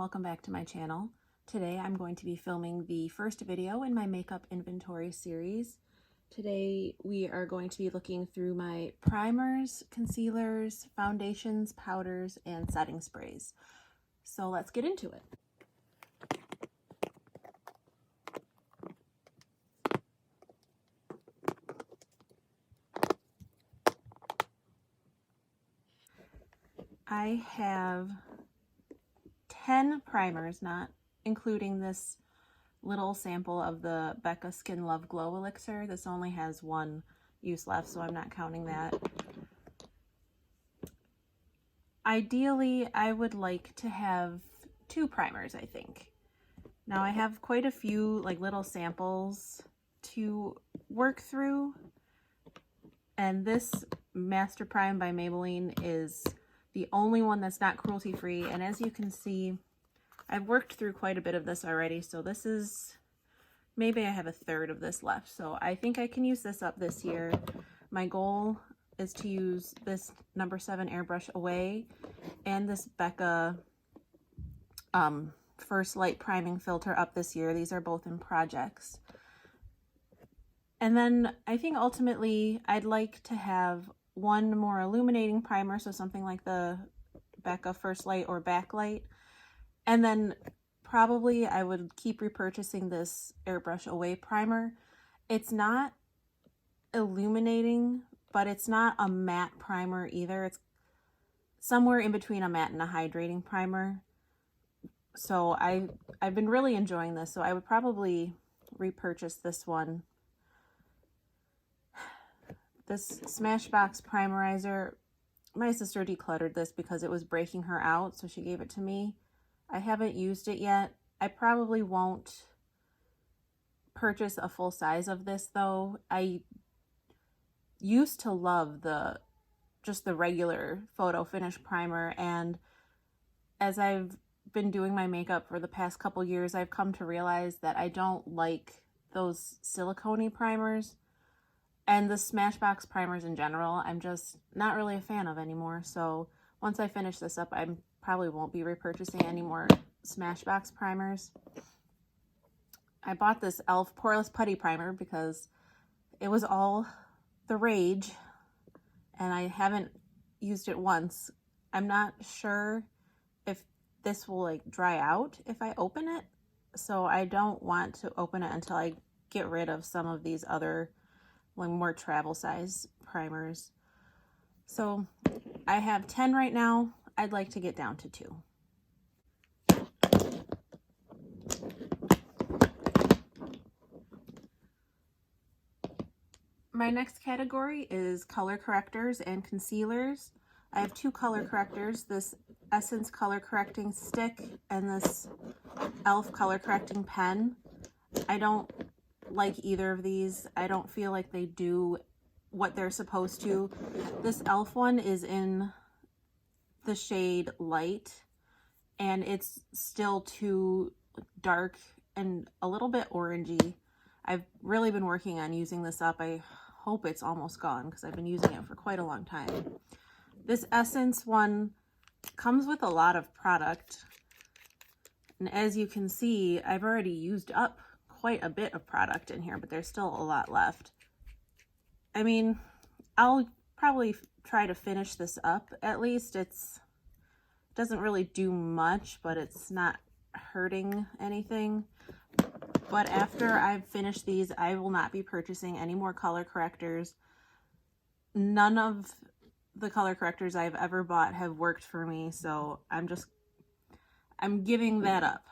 welcome back to my channel. Today I'm going to be filming the first video in my makeup inventory series. Today we are going to be looking through my primers, concealers, foundations, powders, and setting sprays. So let's get into it. I have 10 primers, not including this little sample of the Becca Skin Love Glow Elixir. This only has one use left, so I'm not counting that. Ideally, I would like to have 2 primers, I think. Now I have quite a few like little samples to work through, and this Master Prime by Maybelline is the only one that's not cruelty-free, and as you can see, I've worked through quite a bit of this already, so this is, maybe I have a third of this left, so I think I can use this up this year. My goal is to use this number 7 airbrush away and this Becca First Light priming filter up this year. These are both in projects. And then I think ultimately I'd like to have one more illuminating primer, so something like the Becca First Light or Backlight. And then probably I would keep repurchasing this airbrush away primer. It's not illuminating, but it's not a matte primer either. It's somewhere in between a matte and a hydrating primer. So I've been really enjoying this, so I would probably repurchase this one. This Smashbox Primerizer, my sister decluttered this because it was breaking her out, so she gave it to me. I haven't used it yet. I probably won't purchase a full size of this though. I used to love just the regular photo finish primer, and as I've been doing my makeup for the past couple years, I've come to realize that I don't like those silicone-y primers, and the Smashbox primers in general, I'm just not really a fan of anymore. So once I finish this up, I probably won't be repurchasing any more Smashbox primers. I bought this e.l.f. Poreless Putty Primer because it was all the rage, and I haven't used it once. I'm not sure if this will like dry out if I open it, so I don't want to open it until I get rid of some of these other like more travel size primers. So I have 10 right now. I'd like to get down to 2. My next category is color correctors and concealers. I have 2 color correctors, this Essence Color Correcting Stick and this e.l.f. Color Correcting Pen. I don't like either of these. I don't feel like they do what they're supposed to. This e.l.f. one is in the shade Light, and it's still too dark and a little bit orangey. I've really been working on using this up. I hope it's almost gone because I've been using it for quite a long time. This Essence one comes with a lot of product, and as you can see, I've already used up quite a bit of product in here, but there's still a lot left. I mean, I'll probably try to finish this up at least. It doesn't really do much, but it's not hurting anything. But after I've finished these, I will not be purchasing any more color correctors. None of the color correctors I've ever bought have worked for me, so I'm giving that up.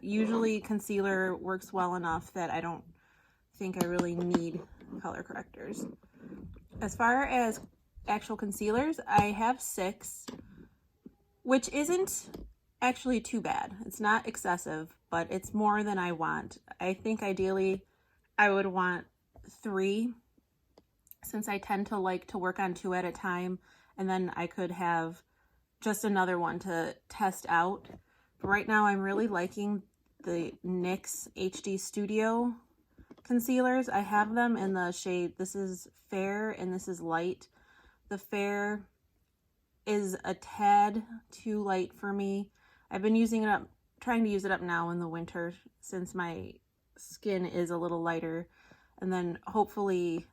Usually concealer works well enough that I don't think I really need color correctors. As far as actual concealers, I have 6, which isn't actually too bad. It's not excessive, but it's more than I want. I think ideally I would want 3, since I tend to like to work on 2 at a time, and then I could have just another one to test out. But right now I'm really liking the NYX HD Studio concealers. I have them in the shade, this is Fair and this is Light. The Fair is a tad too light for me. I've been using it up, trying to use it up now in the winter since my skin is a little lighter. And then hopefully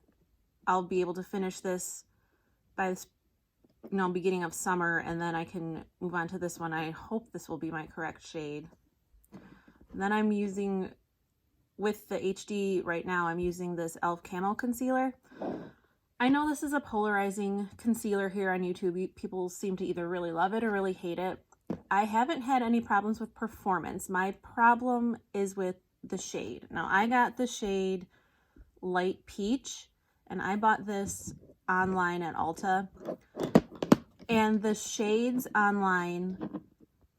I'll be able to finish this by this, beginning of summer, and then I can move on to this one. I hope this will be my correct shade. And then I'm using, with the HD right now, I'm using this e.l.f. Camo Concealer. I know this is a polarizing concealer here on YouTube. People seem to either really love it or really hate it. I haven't had any problems with performance. My problem is with the shade. Now, I got the shade Light Peach, and I bought this online at Ulta. And the shades online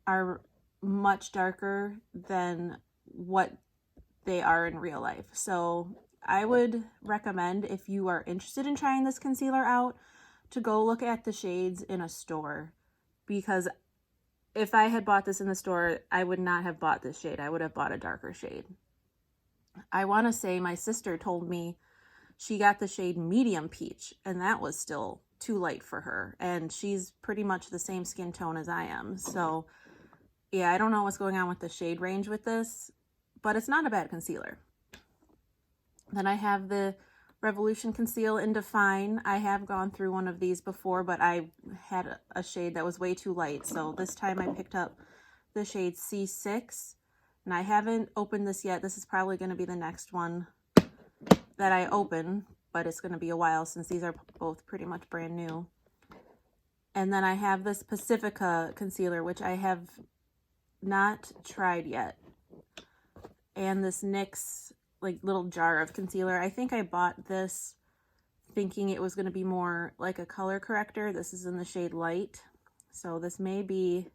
are much darker than what they are in real life. So I would recommend, if you are interested in trying this concealer out, to go look at the shades in a store, because if I had bought this in the store, I would not have bought this shade. I would have bought a darker shade. I want to say my sister told me she got the shade Medium Peach, and that was still too light for her. And she's pretty much the same skin tone as I am. So yeah, I don't know what's going on with the shade range with this, but it's not a bad concealer. Then I have the Revolution Conceal and Define. I have gone through one of these before, but I had a shade that was way too light. So this time I picked up the shade C6, and I haven't opened this yet. This is probably going to be the next one that I open, but it's going to be a while since these are both pretty much brand new. And then I have this Pacifica concealer, which I have not tried yet. And this NYX little jar of concealer. I think I bought this thinking it was going to be more like a color corrector. This is in the shade Light. So this may be,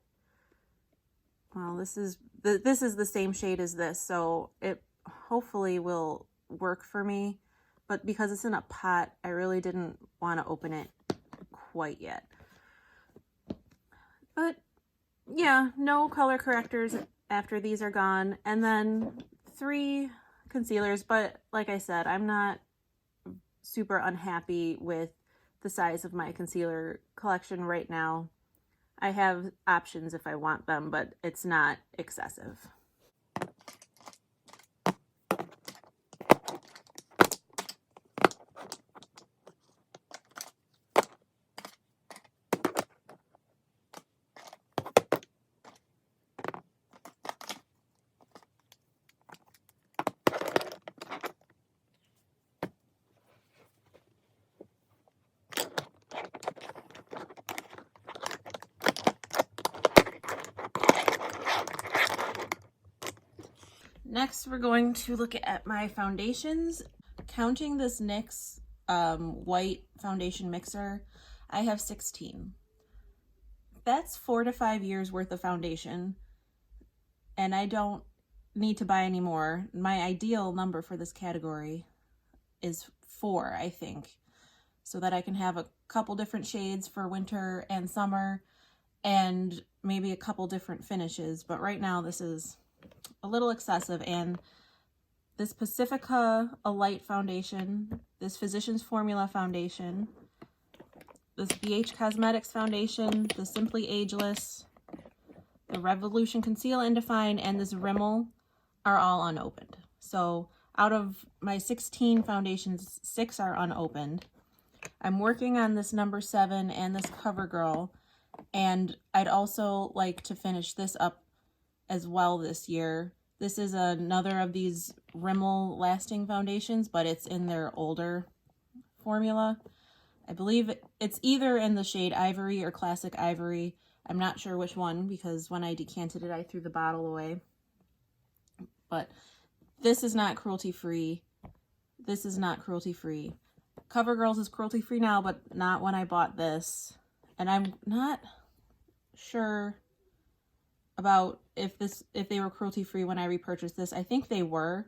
well, this is the same shade as this. So it hopefully will work for me. But because it's in a pot, I really didn't want to open it quite yet. But yeah, no color correctors after these are gone. And then 3 concealers, but like I said, I'm not super unhappy with the size of my concealer collection right now. I have options if I want them, but it's not excessive. Next, we're going to look at my foundations. Counting this NYX white foundation mixer, I have 16. That's 4 to 5 years worth of foundation, and I don't need to buy any more. My ideal number for this category is 4, I think, so that I can have a couple different shades for winter and summer, and maybe a couple different finishes. But right now this is a little excessive. And this Pacifica A Light foundation, this Physicians Formula foundation, this BH Cosmetics foundation, the Simply Ageless, the Revolution Conceal and Define, and this Rimmel are all unopened. So out of my 16 foundations, 6 are unopened. I'm working on this number 7 and this CoverGirl, and I'd also like to finish this up as well this year. This is another of these Rimmel lasting foundations, but it's in their older formula. I believe it's either in the shade Ivory or Classic Ivory. I'm not sure which one, because when I decanted it, I threw the bottle away. But this is not cruelty-free. This is not cruelty-free. CoverGirls is cruelty-free now, but not when I bought this. And I'm not sure about if they were cruelty-free when I repurchased this. I think they were,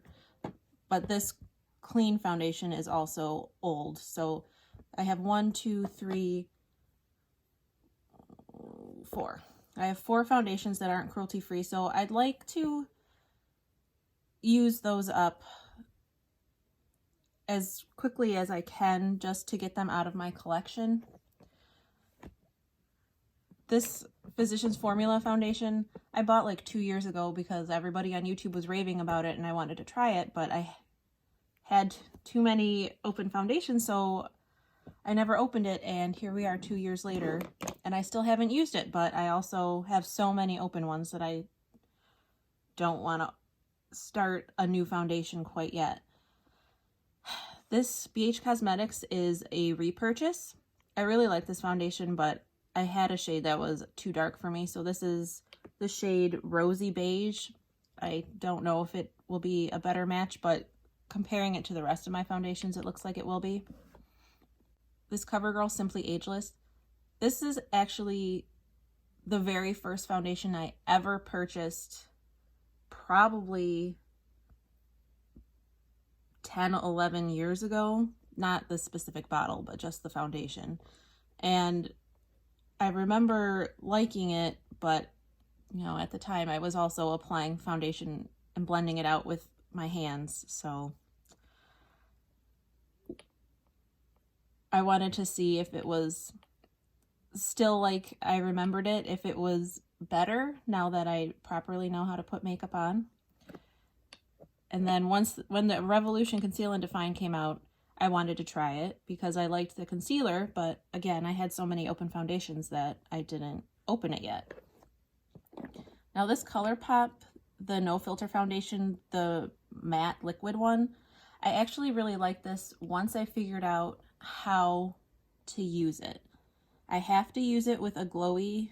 but this clean foundation is also old. So I have 1, 2, 3, 4. I have 4 foundations that aren't cruelty-free, so I'd like to use those up as quickly as I can just to get them out of my collection. This Physicians Formula foundation I bought like 2 years ago because everybody on YouTube was raving about it and I wanted to try it, but I had too many open foundations, so I never opened it, and here we are 2 years later, and I still haven't used it, but I also have so many open ones that I don't want to start a new foundation quite yet. This BH Cosmetics is a repurchase. I really like this foundation, but I had a shade that was too dark for me, so this is the shade Rosy Beige. I don't know if it will be a better match, but comparing it to the rest of my foundations, it looks like it will be. This CoverGirl Simply Ageless. This is actually the very first foundation I ever purchased, probably 10, 11 years ago. Not the specific bottle, but just the foundation. And I remember liking it, but you know, at the time I was also applying foundation and blending it out with my hands, so I wanted to see if it was still like I remembered it, if it was better now that I properly know how to put makeup on. And then when the Revolution Conceal and Define came out, I wanted to try it because I liked the concealer, but again, I had so many open foundations that I didn't open it yet. Now this ColourPop, the No Filter foundation, the matte liquid one, I actually really like this once I figured out how to use it. I have to use it with a glowy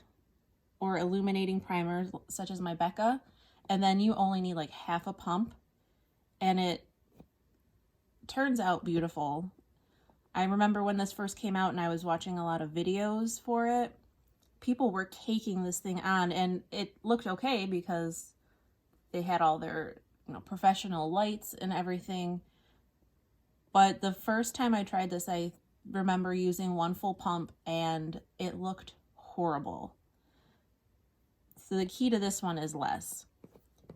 or illuminating primer such as my Becca, and then you only need like half a pump, and it turns out beautiful. I remember when this first came out and I was watching a lot of videos for it, people were caking this thing on, and it looked okay because they had all their, you know, professional lights and everything. But the first time I tried this, I remember using one full pump and it looked horrible. So the key to this one is less.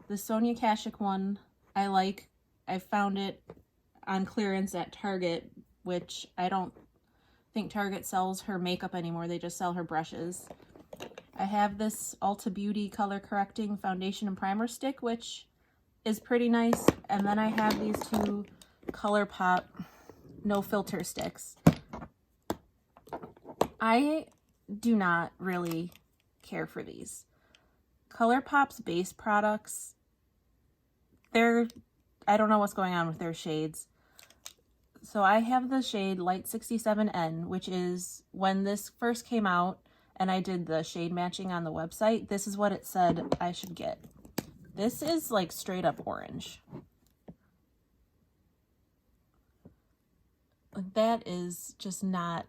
The Sonia Kashuk one I like. I found it on clearance at Target, which I don't think Target sells her makeup anymore. They just sell her brushes. I have this Ulta Beauty color correcting foundation and primer stick, which is pretty nice. And then I have these two ColourPop No Filter sticks. I do not really care for these. ColourPop's base products, I don't know what's going on with their shades. So I have the shade Light 67N, which is when this first came out and I did the shade matching on the website, this is what it said I should get. This is like straight up orange. That is just not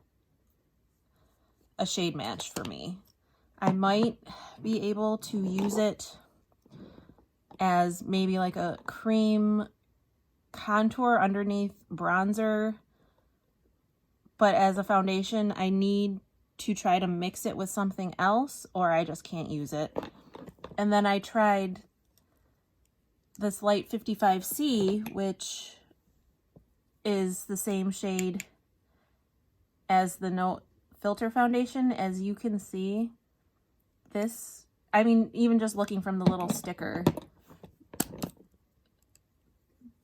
a shade match for me. I might be able to use it as maybe like a cream contour underneath bronzer, but as a foundation, I need to try to mix it with something else or I just can't use it. And then I tried this Light 55C, which is the same shade as the No Filter foundation. As you can see, this, I mean, even just looking from the little sticker,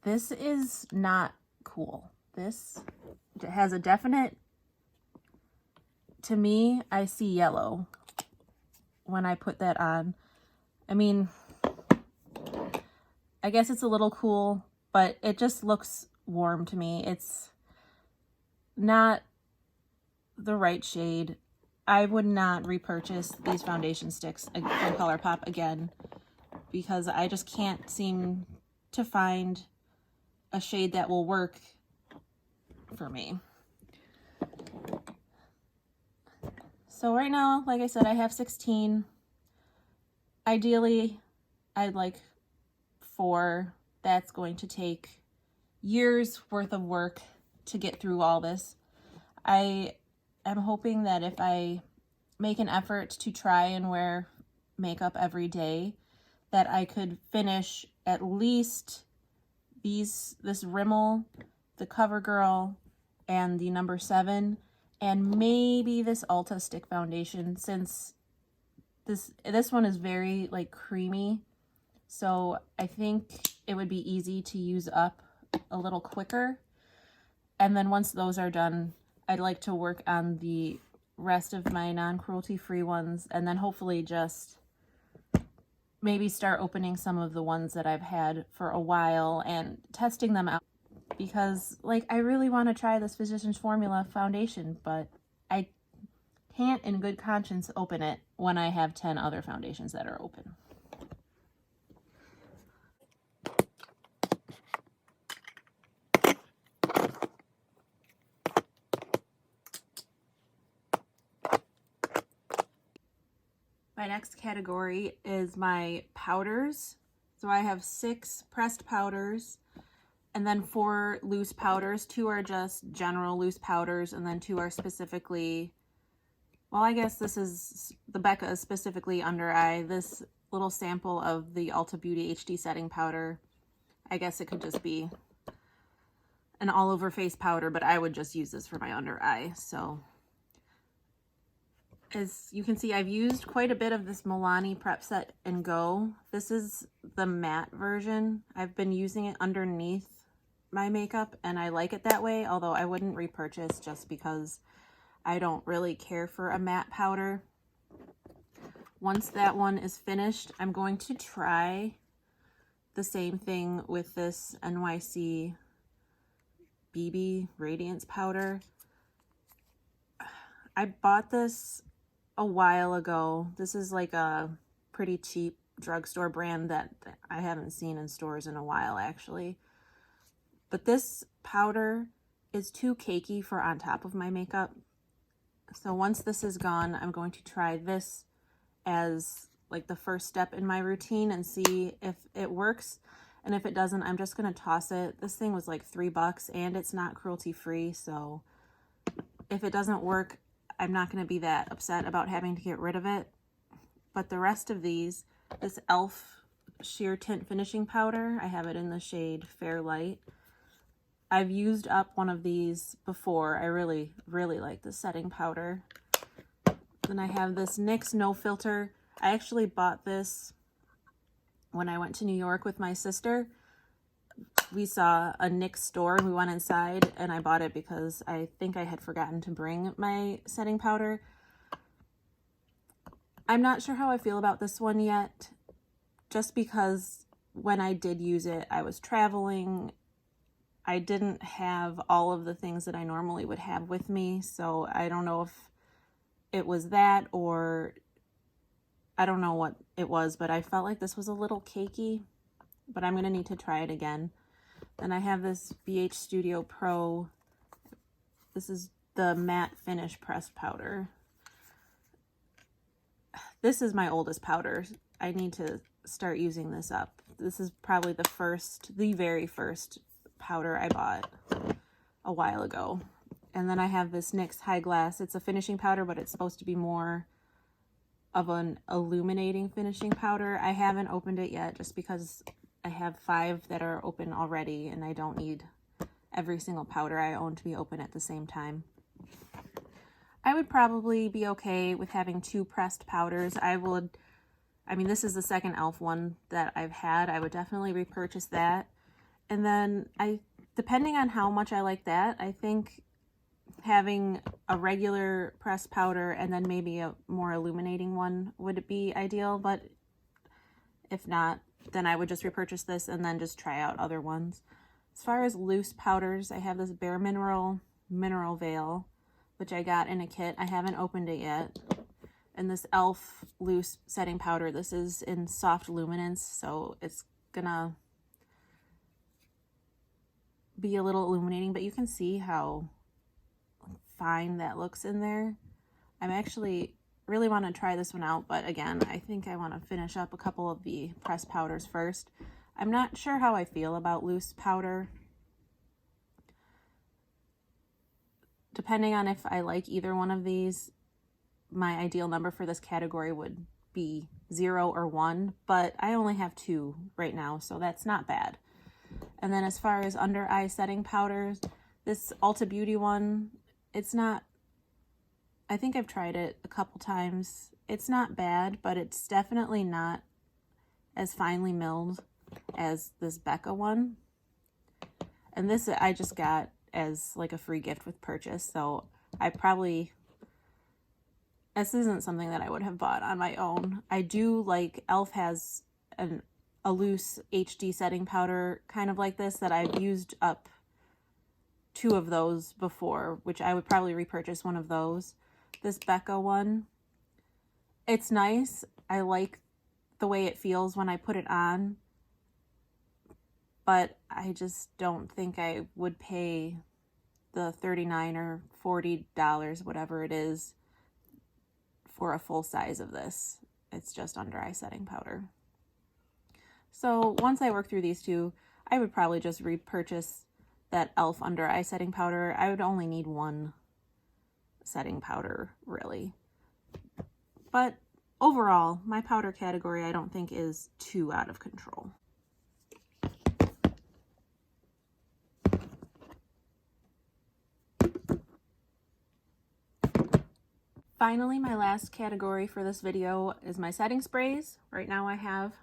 this is not cool. This has a definite, to me, I see yellow when I put that on. I mean, I guess it's a little cool, but it just looks warm to me. It's not the right shade. I would not repurchase these foundation sticks from ColourPop again because I just can't seem to find a shade that will work for me. So right now, like I said, I have 16. Ideally, I'd like 4. That's going to take years worth of work to get through all this. I am hoping that if I make an effort to try and wear makeup every day, that I could finish at least this Rimmel, the CoverGirl, and the number 7, and maybe this Ulta stick foundation, since This one is very like creamy, so I think it would be easy to use up a little quicker. And then once those are done, I'd like to work on the rest of my non-cruelty free ones, and then hopefully just maybe start opening some of the ones that I've had for a while and testing them out, because like I really want to try this Physicians Formula foundation, but I can't in good conscience open it when I have 10 other foundations that are open. My next category is my powders. So I have 6 pressed powders and then 4 loose powders. 2 are just general loose powders, and then 2 are specifically, well, I guess this is, the Becca is specifically under eye. This little sample of the Ulta Beauty HD setting powder, I guess it could just be an all over face powder, but I would just use this for my under eye. So as you can see, I've used quite a bit of this Milani Prep Set and Go. This is the matte version. I've been using it underneath my makeup and I like it that way, although I wouldn't repurchase just because I don't really care for a matte powder. Once that one is finished, I'm going to try the same thing with this NYC BB Radiance powder. I bought this a while ago. This is like a pretty cheap drugstore brand that I haven't seen in stores in a while actually. But this powder is too cakey for on top of my makeup. So once this is gone, I'm going to try this as like the first step in my routine and see if it works. And if it doesn't, I'm just going to toss it. This thing was like $3 and it's not cruelty free. So if it doesn't work, I'm not going to be that upset about having to get rid of it. But the rest of these, this e.l.f. Sheer Tint Finishing Powder, I have it in the shade Fair Light. I've used up one of these before. I really, really like the setting powder. Then I have this NYX No Filter. I actually bought this when I went to New York with my sister. We saw a NYX store and we went inside and I bought it because I think I had forgotten to bring my setting powder. I'm not sure how I feel about this one yet, just because when I did use it, I was traveling. I didn't have all of the things that I normally would have with me, so I don't know if it was that or I don't know what it was, but I felt like this was a little cakey, but I'm going to need to try it again. Then I have this BH Studio Pro. This is the matte finish pressed powder. This is my oldest powder. I need to start using this up. This is probably the very first powder I bought a while ago. And then I have this NYX High Glass. It's a finishing powder, but it's supposed to be more of an illuminating finishing powder. I haven't opened it yet just because I have 5 that are open already and I don't need every single powder I own to be open at the same time. I would probably be okay with having 2 pressed powders. I mean, this is the second e.l.f. one that I've had. I would definitely repurchase that. And then depending on how much I like that, I think having a regular pressed powder and then maybe a more illuminating one would be ideal. But if not, then I would just repurchase this and then just try out other ones. As far as loose powders, I have this Bare Mineral Veil, which I got in a kit. I haven't opened it yet. And this e.l.f. loose setting powder. This is in Soft Luminance, so it's gonna be a little illuminating, but you can see how fine that looks in there. I'm actually really want to try this one out, but again, I think I want to finish up a couple of the pressed powders first. I'm not sure how I feel about loose powder. Depending on if I like either one of these, my ideal number for this category would be 0 or 1, but I only have 2 right now, so that's not bad. And then as far as under eye setting powders, this Ulta Beauty one, it's not, I think I've tried it a couple times. It's not bad, but it's definitely not as finely milled as this Becca one. And this I just got as like a free gift with purchase, so this isn't something that I would have bought on my own. I do like, e.l.f. has a loose HD setting powder kind of like this that I've used up 2 of those before, which I would probably repurchase one of those. This Becca one, it's nice. I like the way it feels when I put it on, but I just don't think I would pay the $39 or $40, whatever it is, for a full size of this. It's just under eye setting powder. So once I work through these 2, I would probably just repurchase that e.l.f. under eye setting powder. I would only need 1 setting powder, really. But overall, my powder category I don't think is too out of control. Finally, my last category for this video is my setting sprays. Right now I have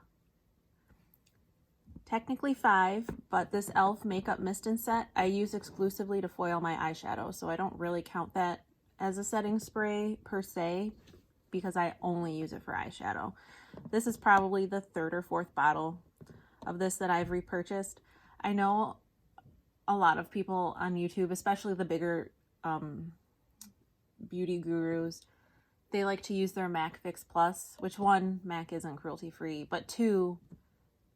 technically 5, but this e.l.f. Makeup Mist and Set I use exclusively to foil my eyeshadow, so I don't really count that as a setting spray per se, because I only use it for eyeshadow. This is probably the 3rd or 4th bottle of this that I've repurchased. I know a lot of people on YouTube, especially the bigger beauty gurus, they like to use their MAC Fix Plus, which 1, MAC isn't cruelty free, but 2,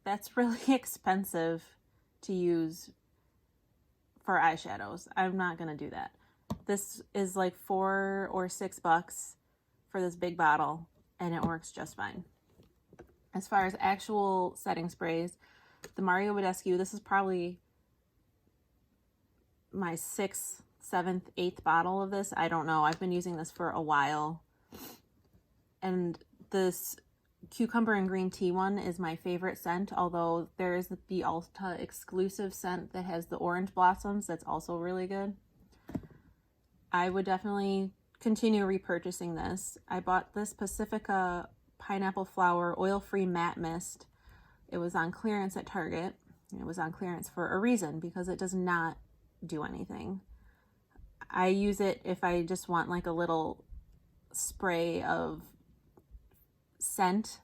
that's really expensive to use for eyeshadows. I'm not gonna do that. This is like $4 or $6 for this big bottle, and it works just fine. As far as actual setting sprays, the Mario Badescu, this is probably my 6th, 7th, 8th bottle of this. I don't know. I've been using this for a while. And this cucumber and green tea one is my favorite scent, although there is the Ulta exclusive scent that has the orange blossoms that's also really good. I would definitely continue repurchasing this. I bought this Pacifica Pineapple Flower Oil-Free Matte Mist. It was on clearance at Target. It was on clearance for a reason, because it does not do anything. I use it if I just want like a little spray of scent,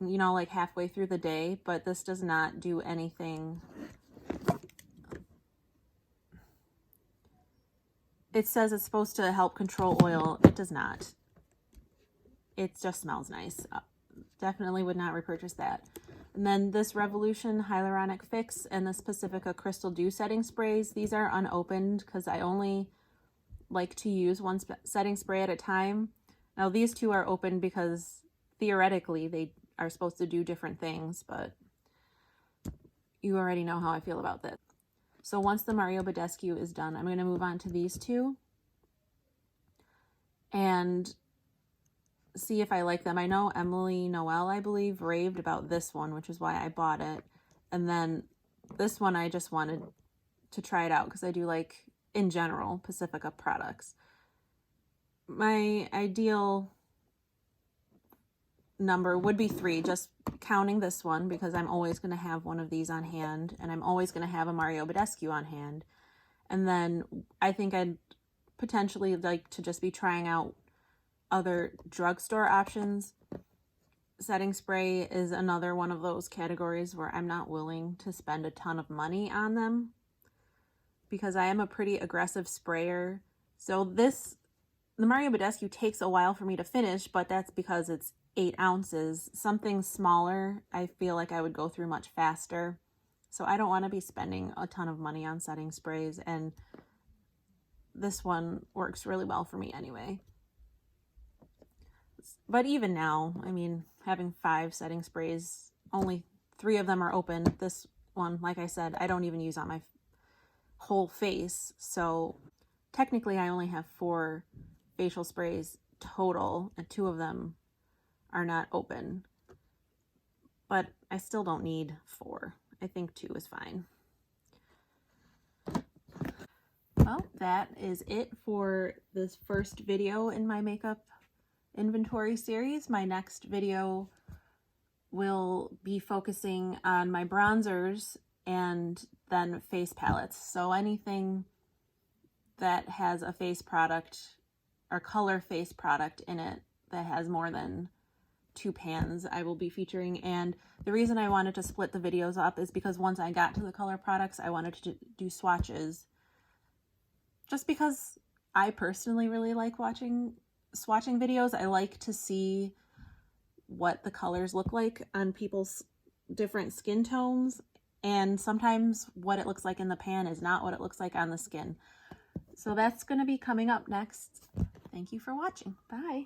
you know, like halfway through the day, but this does not do anything. It says it's supposed to help control oil. It does not. It just smells nice. Definitely would not repurchase that. And then this Revolution Hyaluronic Fix and this Pacifica Crystal Dew setting sprays, these are unopened because I only like to use 1 setting spray at a time. Now these 2 are open because theoretically they are supposed to do different things, but you already know how I feel about this. So once the Mario Badescu is done, I'm going to move on to these 2 and see if I like them. I know Emily Noel, I believe, raved about this one, which is why I bought it. And then this one I just wanted to try it out because I do like, in general, Pacifica products. My ideal number would be 3, just counting this one, because I'm always going to have one of these on hand, and I'm always going to have a Mario Badescu on hand. And then I think I'd potentially like to just be trying out other drugstore options. Setting spray is another one of those categories where I'm not willing to spend a ton of money on them, because I am a pretty aggressive sprayer. So the Mario Badescu takes a while for me to finish, but that's because it's 8 ounces. Something smaller, I feel like I would go through much faster. So I don't want to be spending a ton of money on setting sprays, and this one works really well for me anyway. But even now, I mean, having 5 setting sprays, only 3 of them are open. This one, like I said, I don't even use on my whole face. So technically I only have 4 facial sprays total, and 2 of them are not open. But I still don't need 4. I think 2 is fine. Well, that is it for this first video in my makeup inventory series. My next video will be focusing on my bronzers and then face palettes. So anything that has a face product or color face product in it that has more than 2 pans I will be featuring. And the reason I wanted to split the videos up is because once I got to the color products, I wanted to do swatches, just because I personally really like watching swatching videos. I like to see what the colors look like on people's different skin tones, and sometimes what it looks like in the pan is not what it looks like on the skin. So that's going to be coming up next. Thank you for watching. Bye.